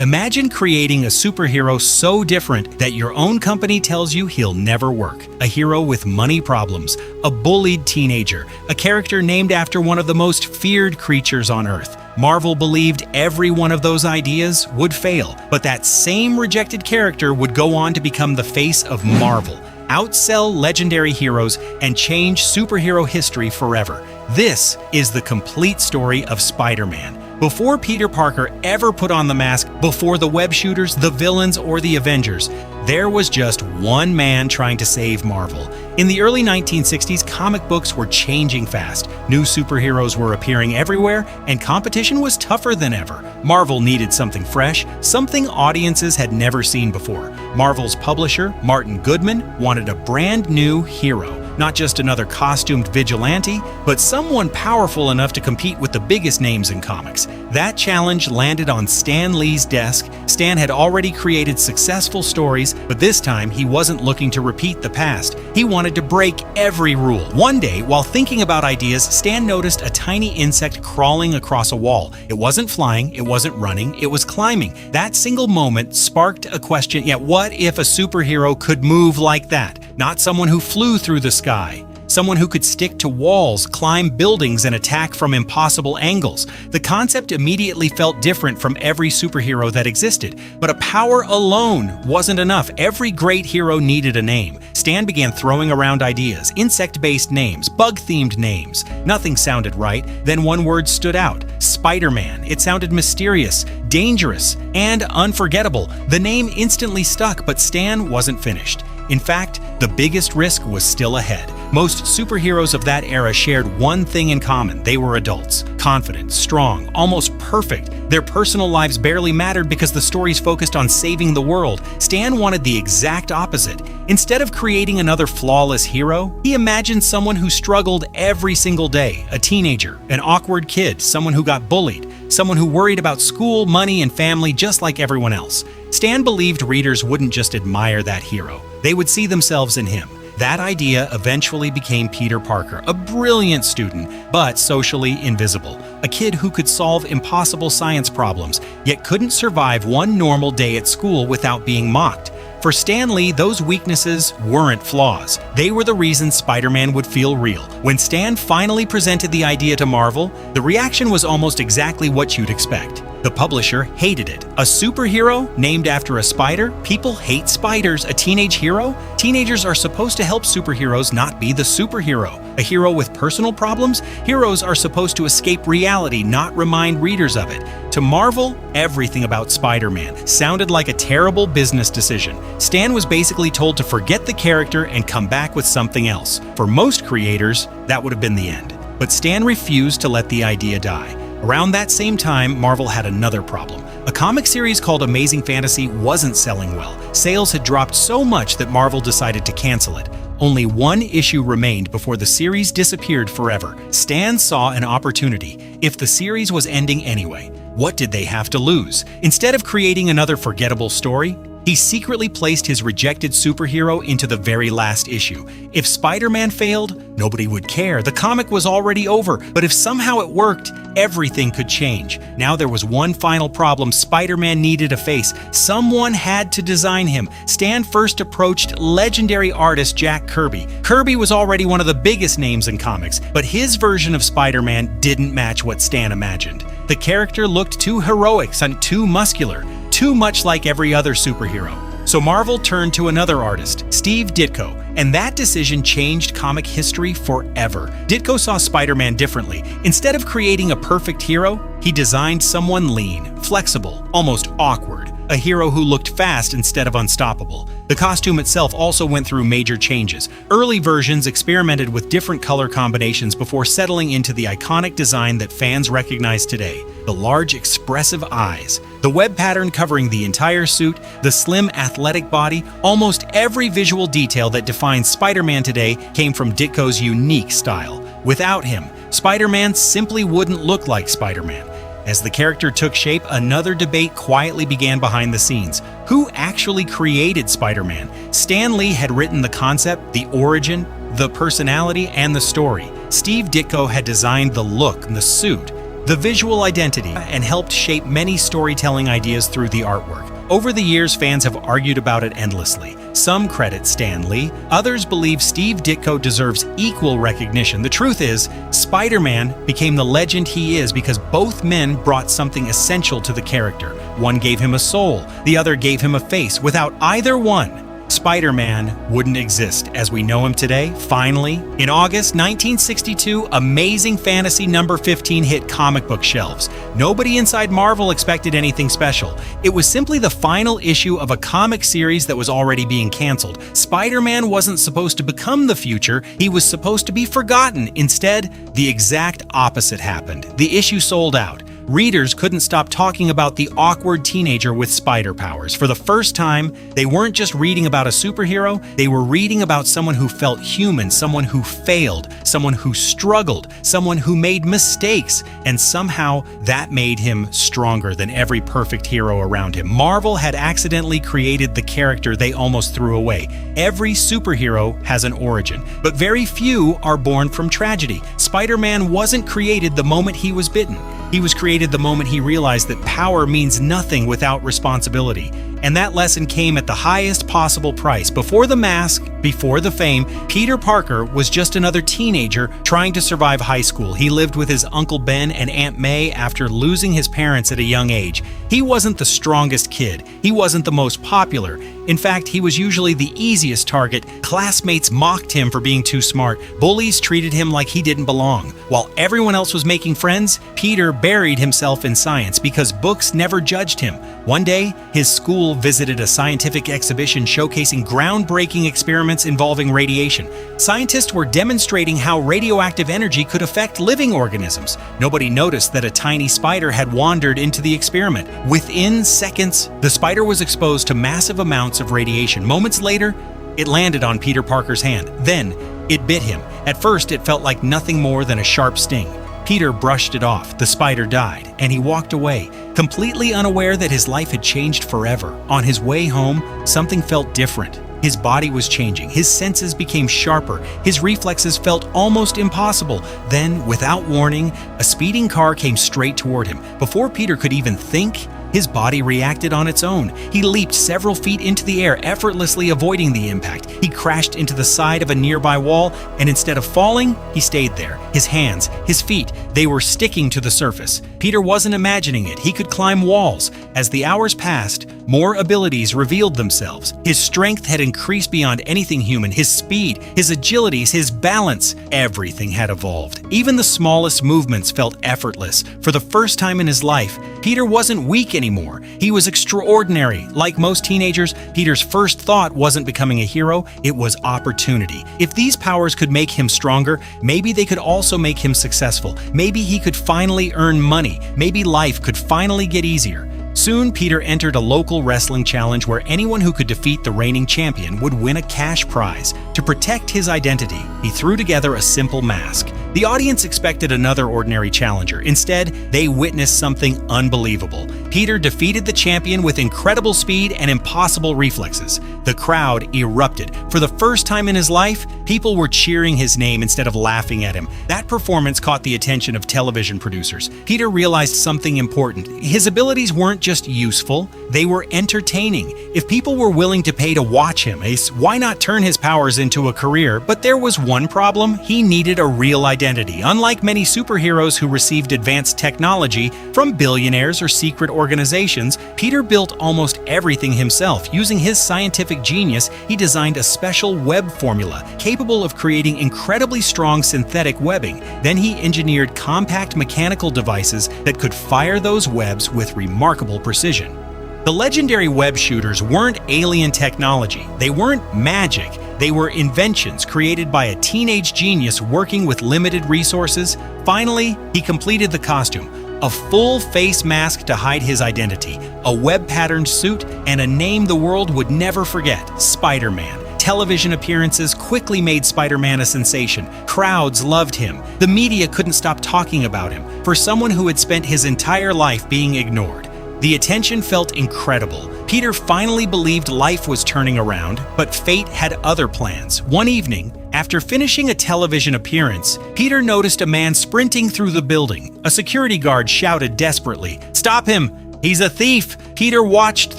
Imagine creating a superhero so different that your own company tells you he'll never work. A hero with money problems, a bullied teenager, a character named after one of the most feared creatures on Earth. Marvel believed every one of those ideas would fail, but that same rejected character would go on to become the face of Marvel, outsell legendary heroes, and change superhero history forever. This is the complete story of Spider-Man. Before Peter Parker ever put on the mask, before the web shooters, the villains, or the Avengers, there was just one man trying to save Marvel. In the early 1960s, comic books were changing fast. New superheroes were appearing everywhere, and competition was tougher than ever. Marvel needed something fresh, something audiences had never seen before. Marvel's publisher, Martin Goodman, wanted a brand new hero. Not just another costumed vigilante, but someone powerful enough to compete with the biggest names in comics. That challenge landed on Stan Lee's desk. Stan had already created successful stories, but this time he wasn't looking to repeat the past. He wanted to break every rule. One day, while thinking about ideas, Stan noticed a tiny insect crawling across a wall. It wasn't flying, it wasn't running, it was climbing. That single moment sparked a question, what if a superhero could move like that? Not someone who flew through the sky. Someone who could stick to walls, climb buildings, and attack from impossible angles. The concept immediately felt different from every superhero that existed. But a power alone wasn't enough. Every great hero needed a name. Stan began throwing around ideas, insect-based names, bug-themed names. Nothing sounded right. Then one word stood out: Spider-Man. It sounded mysterious, dangerous, and unforgettable. The name instantly stuck, but Stan wasn't finished. In fact, the biggest risk was still ahead. Most superheroes of that era shared one thing in common: they were adults, confident, strong, almost perfect. Their personal lives barely mattered because the stories focused on saving the world. Stan wanted the exact opposite. Instead of creating another flawless hero, he imagined someone who struggled every single day: a teenager, an awkward kid, someone who got bullied, someone who worried about school, money, and family just like everyone else. Stan believed readers wouldn't just admire that hero, they would see themselves in him. That idea eventually became Peter Parker, a brilliant student, but socially invisible. A kid who could solve impossible science problems, yet couldn't survive one normal day at school without being mocked. For Stan Lee, those weaknesses weren't flaws. They were the reason Spider-Man would feel real. When Stan finally presented the idea to Marvel, the reaction was almost exactly what you'd expect. The publisher hated it. A superhero named after a spider? People hate spiders. A teenage hero? Teenagers are supposed to help superheroes, not be the superhero. A hero with personal problems? Heroes are supposed to escape reality, not remind readers of it. To Marvel, everything about Spider-Man sounded like a terrible business decision. Stan was basically told to forget the character and come back with something else. For most creators, that would have been the end. But Stan refused to let the idea die. Around that same time, Marvel had another problem. A comic series called Amazing Fantasy wasn't selling well. Sales had dropped so much that Marvel decided to cancel it. Only one issue remained before the series disappeared forever. Stan saw an opportunity. If the series was ending anyway, what did they have to lose? Instead of creating another forgettable story, he secretly placed his rejected superhero into the very last issue. If Spider-Man failed, nobody would care. The comic was already over. But if somehow it worked, everything could change. Now there was one final problem. Spider-Man needed a face. Someone had to design him. Stan first approached legendary artist Jack Kirby. Kirby was already one of the biggest names in comics, but his version of Spider-Man didn't match what Stan imagined. The character looked too heroic and too muscular, too much like every other superhero. So Marvel turned to another artist, Steve Ditko, and that decision changed comic history forever. Ditko saw Spider-Man differently. Instead of creating a perfect hero, he designed someone lean, flexible, almost awkward. A hero who looked fast instead of unstoppable. The costume itself also went through major changes. Early versions experimented with different color combinations before settling into the iconic design that fans recognize today: the large, expressive eyes, the web pattern covering the entire suit, the slim, athletic body. Almost every visual detail that defines Spider-Man today came from Ditko's unique style. Without him, Spider-Man simply wouldn't look like Spider-Man. As the character took shape, another debate quietly began behind the scenes. Who actually created Spider-Man? Stan Lee had written the concept, the origin, the personality, and the story. Steve Ditko had designed the look and the suit. the visual identity, and helped shape many storytelling ideas through the artwork. Over the years, fans have argued about it endlessly. Some credit Stan Lee, others believe Steve Ditko deserves equal recognition. The truth is, Spider-Man became the legend he is because both men brought something essential to the character. One gave him a soul, the other gave him a face. Without either one, Spider-Man wouldn't exist as we know him today. Finally, in August 1962, Amazing Fantasy number 15 hit comic book shelves. Nobody inside Marvel expected anything special. It was simply the final issue of a comic series that was already being canceled. Spider-Man wasn't supposed to become the future, he was supposed to be forgotten. Instead, the exact opposite happened. The issue sold out. Readers couldn't stop talking about the awkward teenager with spider powers. For the first time, they weren't just reading about a superhero, they were reading about someone who felt human, someone who failed, someone who struggled, someone who made mistakes, and somehow that made him stronger than every perfect hero around him. Marvel had accidentally created the character they almost threw away. Every superhero has an origin, but very few are born from tragedy. Spider-Man wasn't created the moment he was bitten. He was created the moment he realized that power means nothing without responsibility. And that lesson came at the highest possible price. Before the mask, before the fame, Peter Parker was just another teenager trying to survive high school. He lived with his Uncle Ben and Aunt May after losing his parents at a young age. He wasn't the strongest kid. He wasn't the most popular. In fact, he was usually the easiest target. Classmates mocked him for being too smart. Bullies treated him like he didn't belong. While everyone else was making friends, Peter buried himself in science because books never judged him. One day, his school visited a scientific exhibition showcasing groundbreaking experiments involving radiation. Scientists were demonstrating how radioactive energy could affect living organisms. Nobody noticed that a tiny spider had wandered into the experiment. Within seconds, the spider was exposed to massive amounts of radiation. Moments later, it landed on Peter Parker's hand. Then, it bit him. At first, it felt like nothing more than a sharp sting. Peter brushed it off, the spider died, and he walked away, completely unaware that his life had changed forever. On his way home, something felt different. His body was changing, his senses became sharper, his reflexes felt almost impossible. Then, without warning, a speeding car came straight toward him. Before Peter could even think, his body reacted on its own. He leaped several feet into the air, effortlessly avoiding the impact. He crashed into the side of a nearby wall, and instead of falling, he stayed there. His hands, his feet, they were sticking to the surface. Peter wasn't imagining it. He could climb walls. As the hours passed, more abilities revealed themselves. His strength had increased beyond anything human. His speed, his agility, his balance, everything had evolved. Even the smallest movements felt effortless. For the first time in his life, Peter wasn't weak anymore. He was extraordinary. Like most teenagers, Peter's first thought wasn't becoming a hero, it was opportunity. If these powers could make him stronger, maybe they could also make him successful. Maybe he could finally earn money. Maybe life could finally get easier. Soon, Peter entered a local wrestling challenge where anyone who could defeat the reigning champion would win a cash prize. To protect his identity, he threw together a simple mask. The audience expected another ordinary challenger. Instead, they witnessed something unbelievable. Peter defeated the champion with incredible speed and impossible reflexes. The crowd erupted. For the first time in his life, people were cheering his name instead of laughing at him. That performance caught the attention of television producers. Peter realized something important. His abilities weren't just useful, they were entertaining. If people were willing to pay to watch him, why not turn his powers into a career? But there was one problem: he needed a real identity. Unlike many superheroes who received advanced technology from billionaires or secret organizations, Peter built almost everything himself. Using his scientific genius, he designed a special web formula capable of creating incredibly strong synthetic webbing. Then he engineered compact mechanical devices that could fire those webs with remarkable precision. The legendary web shooters weren't alien technology. They weren't magic. They were inventions created by a teenage genius working with limited resources. Finally, he completed the costume: a full face mask to hide his identity, a web-patterned suit, and a name the world would never forget: Spider-Man. Television appearances quickly made Spider-Man a sensation. Crowds loved him. The media couldn't stop talking about him. For someone who had spent his entire life being ignored, the attention felt incredible. Peter finally believed life was turning around, but fate had other plans. One evening, After finishing a television appearance, Peter noticed a man sprinting through the building. A security guard shouted desperately, "Stop him! He's a thief!" Peter watched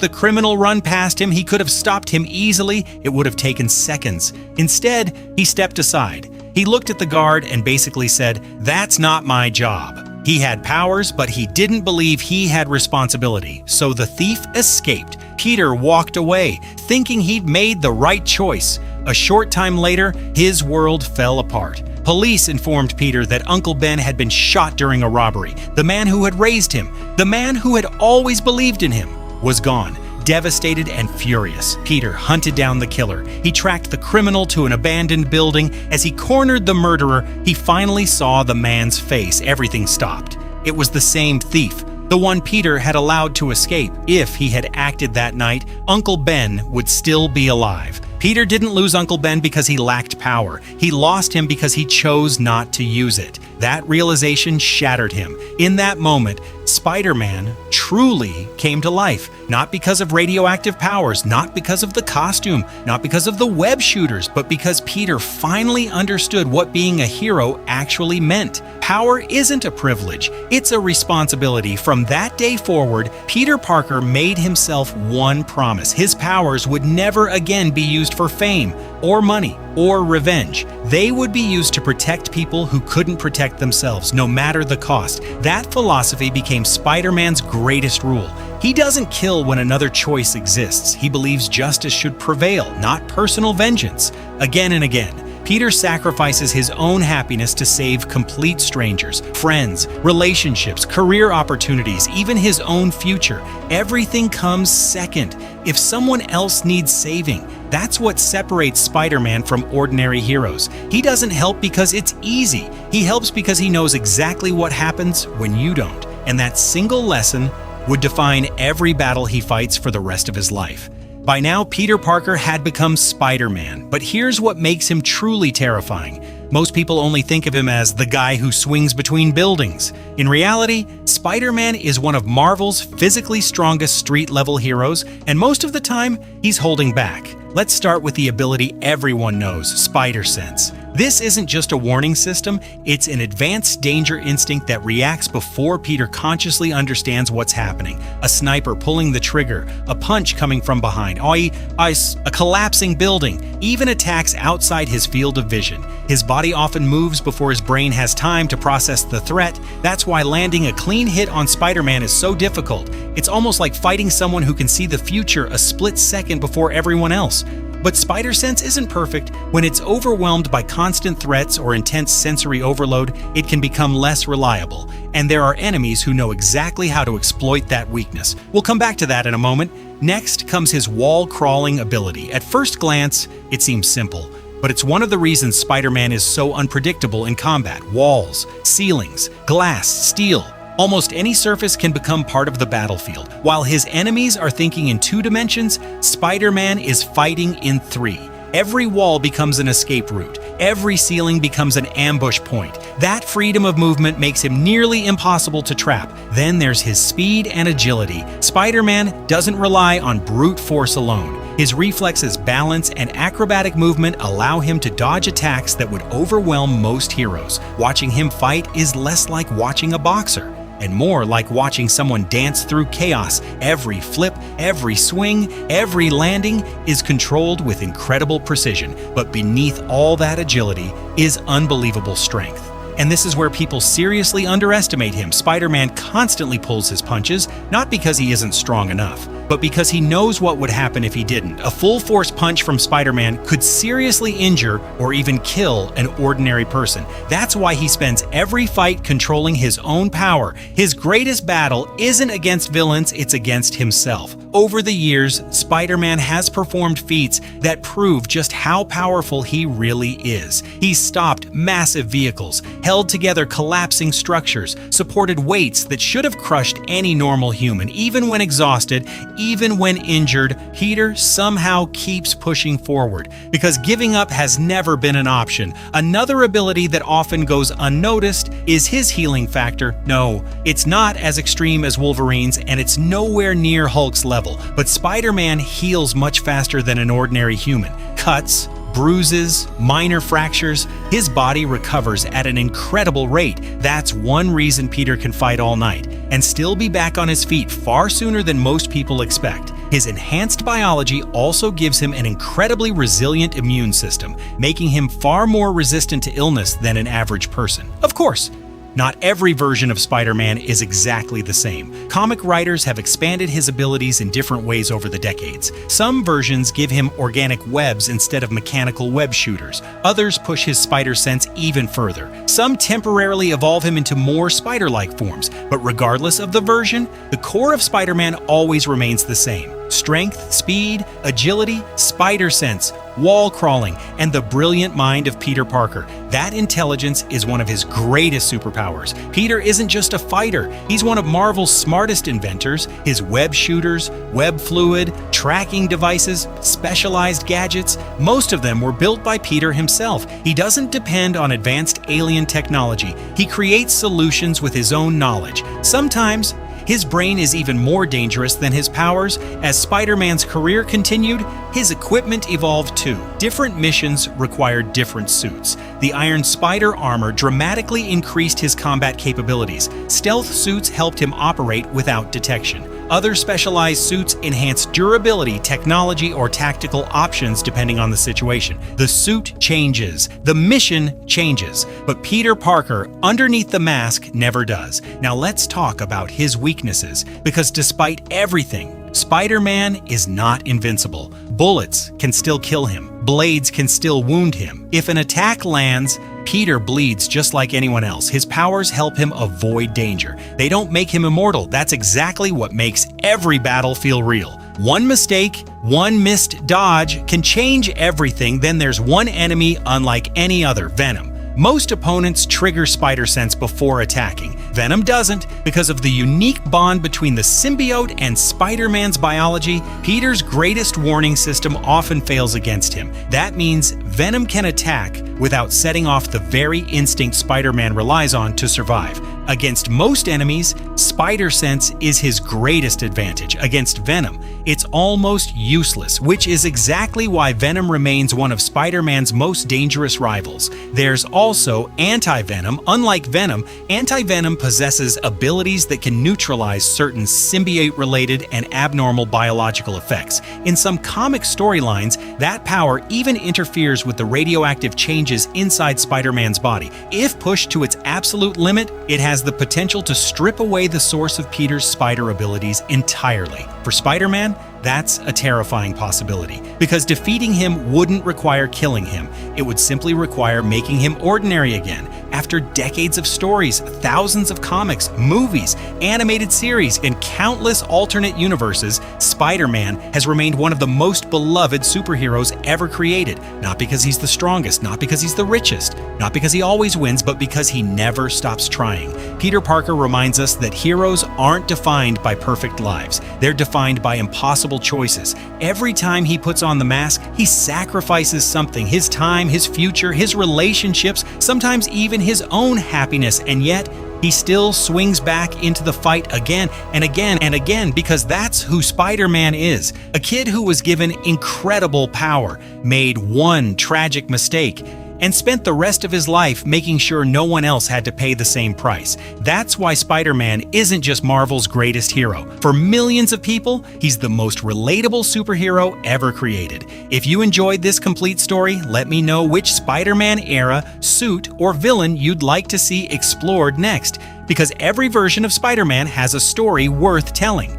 the criminal run past him. He could have stopped him easily. It would have taken seconds. Instead, he stepped aside. He looked at the guard and basically said, "That's not my job." He had powers, but he didn't believe he had responsibility, so the thief escaped. Peter walked away, thinking he'd made the right choice. A short time later, his world fell apart. Police informed Peter that Uncle Ben had been shot during a robbery. The man who had raised him, the man who had always believed in him, was gone. Devastated and furious, Peter hunted down the killer. He tracked the criminal to an abandoned building. As he cornered the murderer, he finally saw the man's face. Everything stopped. It was the same thief, the one Peter had allowed to escape. If he had acted that night, Uncle Ben would still be alive. Peter didn't lose Uncle Ben because he lacked power. He lost him because he chose not to use it. That realization shattered him. In that moment, Spider-Man truly came to life. Not because of radioactive powers, not because of the costume, not because of the web shooters, but because Peter finally understood what being a hero actually meant. Power isn't a privilege, it's a responsibility. From that day forward, Peter Parker made himself one promise. His powers would never again be used for fame or money or revenge. They would be used to protect people who couldn't protect themselves, no matter the cost. That philosophy became Spider-Man's greatest rule. He doesn't kill when another choice exists. He believes justice should prevail, not personal vengeance. Again and again, Peter sacrifices his own happiness to save complete strangers, friends, relationships, career opportunities, even his own future. Everything comes second. If someone else needs saving, that's what separates Spider-Man from ordinary heroes. He doesn't help because it's easy. He helps because he knows exactly what happens when you don't. And that single lesson would define every battle he fights for the rest of his life. By now, Peter Parker had become Spider-Man, but here's what makes him truly terrifying. Most people only think of him as the guy who swings between buildings. In reality, Spider-Man is one of Marvel's physically strongest street-level heroes, and most of the time, he's holding back. Let's start with the ability everyone knows, Spider Sense. This isn't just a warning system, it's an advanced danger instinct that reacts before Peter consciously understands what's happening. A sniper pulling the trigger, a punch coming from behind, a collapsing building, even attacks outside his field of vision. His body often moves before his brain has time to process the threat. That's why landing a clean hit on Spider-Man is so difficult. It's almost like fighting someone who can see the future a split second before everyone else. But Spider Sense isn't perfect. When it's overwhelmed by constant threats or intense sensory overload, it can become less reliable. And there are enemies who know exactly how to exploit that weakness. We'll come back to that in a moment. Next comes his wall-crawling ability. At first glance, it seems simple, but it's one of the reasons Spider-Man is so unpredictable in combat. Walls, ceilings, glass, steel. Almost any surface can become part of the battlefield. While his enemies are thinking in 2 dimensions, Spider-Man is fighting in 3. Every wall becomes an escape route. Every ceiling becomes an ambush point. That freedom of movement makes him nearly impossible to trap. Then there's his speed and agility. Spider-Man doesn't rely on brute force alone. His reflexes, balance, and acrobatic movement allow him to dodge attacks that would overwhelm most heroes. Watching him fight is less like watching a boxer, and more like watching someone dance through chaos. Every flip, every swing, every landing is controlled with incredible precision, but beneath all that agility is unbelievable strength. And this is where people seriously underestimate him. Spider-Man constantly pulls his punches, not because he isn't strong enough, but because he knows what would happen if he didn't. A full-force punch from Spider-Man could seriously injure or even kill an ordinary person. That's why he spends every fight controlling his own power. His greatest battle isn't against villains, it's against himself. Over the years, Spider-Man has performed feats that prove just how powerful he really is. He's stopped massive vehicles, held together collapsing structures, supported weights that should have crushed any normal human. Even when exhausted, even when injured, Peter somehow keeps pushing forward, because giving up has never been an option. Another ability that often goes unnoticed is his healing factor. No, it's not as extreme as Wolverine's, and it's nowhere near Hulk's level, but Spider-Man heals much faster than an ordinary human. Cuts, bruises, minor fractures, his body recovers at an incredible rate. That's one reason Peter can fight all night and still be back on his feet far sooner than most people expect. His enhanced biology also gives him an incredibly resilient immune system, making him far more resistant to illness than an average person. Of course, not every version of Spider-Man is exactly the same. Comic writers have expanded his abilities in different ways over the decades. Some versions give him organic webs instead of mechanical web shooters. Others push his spider sense even further. Some temporarily evolve him into more spider-like forms. But regardless of the version, the core of Spider-Man always remains the same. Strength, speed, agility, spider sense, wall crawling, and the brilliant mind of Peter Parker. That intelligence is one of his greatest superpowers. Peter isn't just a fighter, he's one of Marvel's smartest inventors. His web shooters, web fluid, tracking devices, specialized gadgets, most of them were built by Peter himself. He doesn't depend on advanced alien technology. He creates solutions with his own knowledge. Sometimes, his brain is even more dangerous than his powers. As Spider-Man's career continued, his equipment evolved too. Different missions required different suits. The Iron Spider armor dramatically increased his combat capabilities. Stealth suits helped him operate without detection. Other specialized suits enhanced durability, technology, or tactical options depending on the situation. The suit changes, the mission changes, but Peter Parker, underneath the mask, never does. Now let's talk about his weaknesses, because despite everything, Spider-Man is not invincible. Bullets can still kill him. Blades can still wound him. If an attack lands, Peter bleeds just like anyone else. His powers help him avoid danger. They don't make him immortal. That's exactly what makes every battle feel real. One mistake, one missed dodge can change everything. Then there's one enemy unlike any other, Venom. Most opponents trigger spider sense before attacking. Venom doesn't because of the unique bond between the symbiote and Spider-Man's biology. Peter's greatest warning system often fails against him. That means Venom can attack without setting off the very instinct Spider-Man relies on to survive. Against most enemies, spider sense is his greatest advantage. Against Venom, it's almost useless, which is exactly why Venom remains one of Spider-Man's most dangerous rivals. There's also anti-Venom. Unlike Venom, anti-Venom possesses abilities that can neutralize certain symbiote-related and abnormal biological effects. In some comic storylines, that power even interferes with the radioactive changes inside Spider-Man's body. If pushed to its absolute limit, it has the potential to strip away the source of Peter's spider abilities entirely. For Spider-Man, that's a terrifying possibility, because defeating him wouldn't require killing him. It would simply require making him ordinary again. After decades of stories, thousands of comics, movies, animated series, and countless alternate universes, Spider-Man has remained one of the most beloved superheroes ever created. Not because he's the strongest, not because he's the richest, not because he always wins, but because he never stops trying. Peter Parker reminds us that heroes aren't defined by perfect lives. They're defined by impossible choices. Every time he puts on the mask, he sacrifices something: his time, his future, his relationships, sometimes even his own happiness, and yet he still swings back into the fight again and again and again, because that's who Spider-Man is. A kid who was given incredible power, made one tragic mistake, and spent the rest of his life making sure no one else had to pay the same price. That's why Spider-Man isn't just Marvel's greatest hero. For millions of people, he's the most relatable superhero ever created. If you enjoyed this complete story, let me know which Spider-Man era, suit, or villain you'd like to see explored next, because every version of Spider-Man has a story worth telling.